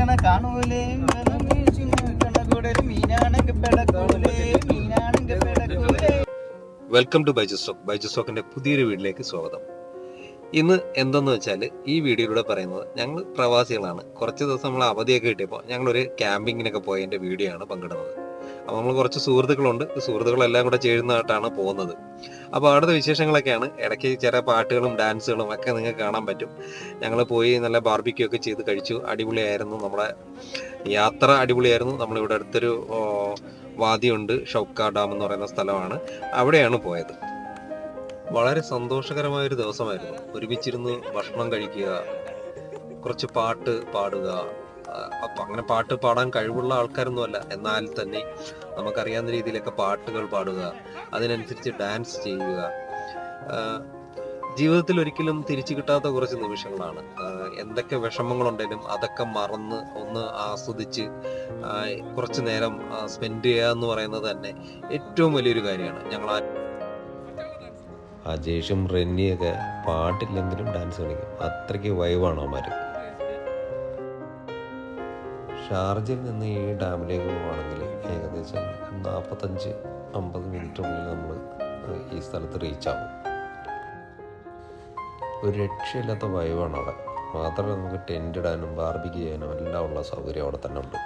കണ കാണൂലേ മീനാണെങ്കിൽ പെടക്കൂലേ മീനാണെങ്കിൽ പെടക്കൂലേ. Welcome to ബൈജുസ്റ്റോക്കിന്റെ പുതിയൊരു വീഡിയോയിലേക്ക് സ്വാഗതം. ഇന്ന് എന്തെന്ന് വെച്ചാൽ ഈ വീഡിയോയിലൂടെ പറയുന്നത് ഞങ്ങൾ പ്രവാസികളാണ്. കുറച്ച് ദിവസം നമ്മൾ അവധിയൊക്കെ കിട്ടിയപ്പോൾ ഞങ്ങളൊരു ക്യാമ്പിങ്ങിനൊക്കെ പോയതിൻ്റെ വീഡിയോ ആണ് പങ്കിടുന്നത്. അപ്പോൾ നമ്മൾ കുറച്ച് സുഹൃത്തുക്കളുണ്ട്, സുഹൃത്തുക്കളെല്ലാം കൂടെ ചേരുന്നതായിട്ടാണ് പോകുന്നത്. അപ്പോൾ അവിടുത്തെ വിശേഷങ്ങളൊക്കെയാണ്. ഇടയ്ക്ക് ചെറിയ പാട്ടുകളും ഡാൻസുകളും ഒക്കെ നിങ്ങൾക്ക് കാണാൻ പറ്റും. ഞങ്ങൾ പോയി നല്ല ബാർബിക്യൂ ഒക്കെ ചെയ്ത് കഴിച്ചു. അടിപൊളിയായിരുന്നു. നമ്മുടെ യാത്ര അടിപൊളിയായിരുന്നു. നമ്മളിവിടെ അടുത്തൊരു വാദിയുണ്ട്, ഷൗക്ക ഡാം എന്ന് പറയുന്ന സ്ഥലമാണ്. അവിടെയാണ് പോയത്. വളരെ സന്തോഷകരമായൊരു ദിവസമായിരുന്നു. ഒരുമിച്ചിരുന്ന് ഭക്ഷണം കഴിക്കുക, കുറച്ച് പാട്ട് പാടുക. അപ്പം അങ്ങനെ പാട്ട് പാടാൻ കഴിവുള്ള ആൾക്കാരൊന്നുമല്ല, എന്നാൽ തന്നെ നമുക്കറിയാവുന്ന രീതിയിലൊക്കെ പാട്ടുകൾ പാടുക, അതിനനുസരിച്ച് ഡാൻസ് ചെയ്യുക. ജീവിതത്തിൽ ഒരിക്കലും തിരിച്ചു കിട്ടാത്ത കുറച്ച് നിമിഷങ്ങളാണ്. എന്തൊക്കെ വിഷമങ്ങളുണ്ടെങ്കിലും അതൊക്കെ മറന്ന് ഒന്ന് ആസ്വദിച്ച് കുറച്ച് നേരം സ്പെൻഡ് ചെയ്യുക എന്ന് പറയുന്നത് തന്നെ ഏറ്റവും വലിയൊരു കാര്യമാണ്. ഞങ്ങൾ അജേഷും റെന്നിയൊക്കെ പാട്ടില്ലെങ്കിലും ഡാൻസ് കളിക്കും. അത്രയ്ക്ക് വൈവാണ് അവന്മാർ. ഷാർജയിൽ നിന്ന് ഈ ഡാമിലേക്ക് പോവുകയാണെങ്കിൽ ഏകദേശം 45-50 മിനിറ്റിനുള്ളിൽ നമ്മൾ ഈ സ്ഥലത്ത് റീച്ചാകും. ഒരു രക്ഷയില്ലാത്ത വൈവാണ് അവിടെ. മാത്രമല്ല നമുക്ക് ടെൻ്റ് ഇടാനും ബാർബിക്യൂ ചെയ്യാനും എല്ലാം ഉള്ള സൗകര്യം അവിടെ തന്നെ ഉണ്ട്.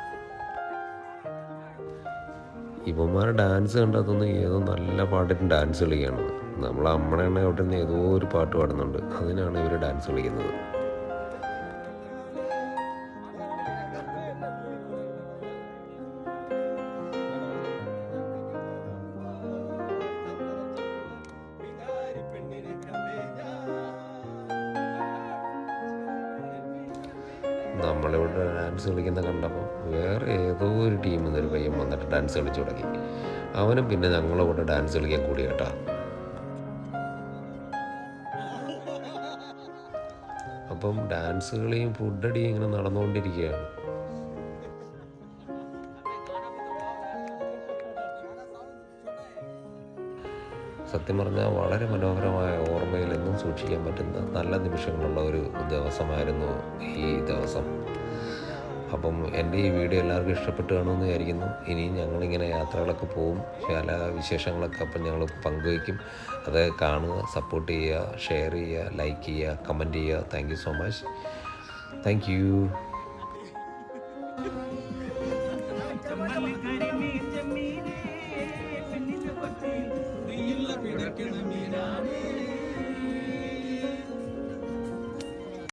ഇവന്മാരെ ഡാൻസ് കണ്ടാൽ ഏതോ നല്ല പാട്ടിന് ഡാൻസ് കളിക്കുകയാണ്. നമ്മൾ അമ്മണ അവിടെ നിന്ന് ഏതോ ഒരു പാട്ട് പാടുന്നുണ്ട്, അതിനാണ് ഇവർ ഡാൻസ് കളിക്കുന്നത്. നമ്മളിവിടെ ഡാൻസ് കളിക്കുന്ന കണ്ടപ്പോൾ വേറെ ഏതോ ഒരു ടീമിൽ നിന്നൊരു പയ്യൻ വന്നിട്ട് ഡാൻസ് കളിച്ചു തുടങ്ങി. അവനും പിന്നെ ഞങ്ങളിവിടെ ഡാൻസ് കളിക്കാൻ കൂടി കേട്ടാ. അപ്പം ഡാൻസ് കളിയും ഫുഡടിയും ഇങ്ങനെ നടന്നുകൊണ്ടിരിക്കുകയാണ്. സത്യം പറഞ്ഞാൽ വളരെ മനോഹരമായ ഓർമ്മയിൽ എന്നും സൂക്ഷിക്കാൻ പറ്റുന്ന നല്ല നിമിഷങ്ങളുള്ള ഒരു ദിവസമായിരുന്നു ഈ ദിവസം. അപ്പം എൻ്റെ ഈ വീഡിയോ എല്ലാവർക്കും ഇഷ്ടപ്പെട്ട് കാണുമെന്ന് വിചാരിക്കുന്നു. ഇനിയും ഞങ്ങളിങ്ങനെ യാത്രകളൊക്കെ പോവും, പല വിശേഷങ്ങളൊക്കെ അപ്പം ഞങ്ങൾ പങ്കുവയ്ക്കും. അത് കാണുക, സപ്പോർട്ട് ചെയ്യുക, ഷെയർ ചെയ്യുക, ലൈക്ക് ചെയ്യുക, കമൻറ്റ് ചെയ്യുക. Thank you so much. Thank you.